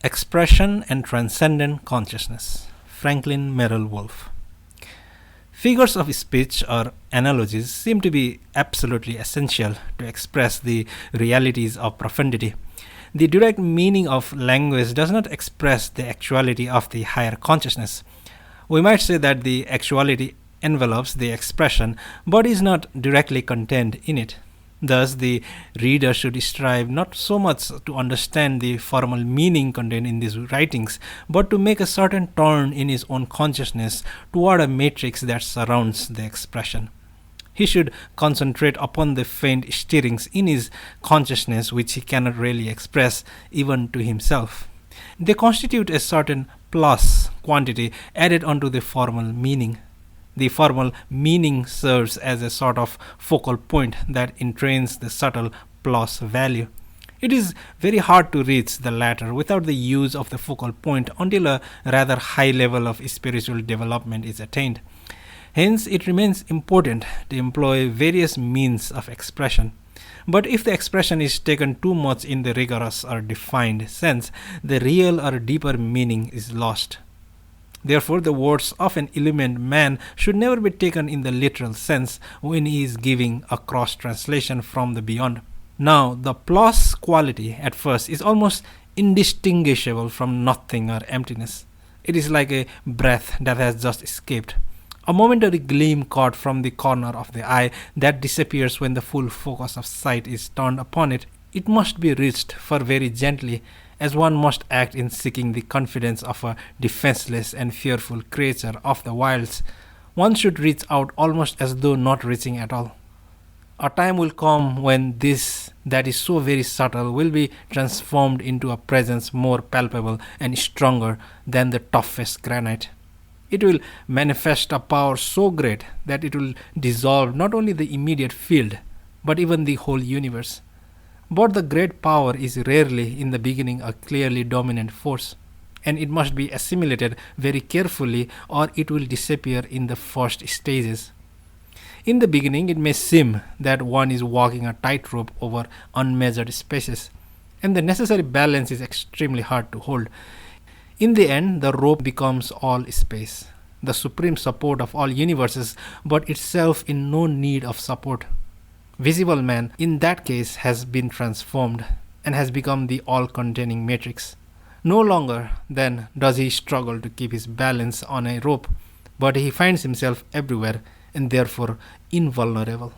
Expression and Transcendent Consciousness, Franklin Merrell Wolff. Figures of speech or analogies seem to be absolutely essential to express the realities of profundity. The direct meaning of language does not express the actuality of the higher consciousness. We might say that the actuality envelops the expression but is not directly contained in it. Thus, the reader should strive not so much to understand the formal meaning contained in these writings, but to make a certain turn in his own consciousness toward a matrix that surrounds the expression. He should concentrate upon the faint stirrings in his consciousness which he cannot really express even to himself. They constitute a certain plus quantity added onto the formal meaning. The formal meaning serves as a sort of focal point that entrains the subtle plus value. It is very hard to reach the latter without the use of the focal point until a rather high level of spiritual development is attained. Hence, it remains important to employ various means of expression. But if the expression is taken too much in the rigorous or defined sense, the real or deeper meaning is lost. Therefore, the words of an illumined man should never be taken in the literal sense when he is giving a cross-translation from the beyond. Now, the plus quality at first is almost indistinguishable from nothing or emptiness. It is like a breath that has just escaped, a momentary gleam caught from the corner of the eye that disappears when the full focus of sight is turned upon it. It must be reached for very gently, as one must act in seeking the confidence of a defenseless and fearful creature of the wilds. One should reach out almost as though not reaching at all. A time will come when this that is so very subtle will be transformed into a presence more palpable and stronger than the toughest granite. It will manifest a power so great that it will dissolve not only the immediate field, but even the whole universe. But the great power is rarely in the beginning a clearly dominant force, and it must be assimilated very carefully or it will disappear in the first stages. In the beginning, it may seem that one is walking a tightrope over unmeasured spaces, and the necessary balance is extremely hard to hold. In the end, the rope becomes all space, the supreme support of all universes, but itself in no need of support. Visible man, in that case, has been transformed and has become the all-containing matrix. No longer, then, does he struggle to keep his balance on a rope, but he finds himself everywhere and therefore invulnerable.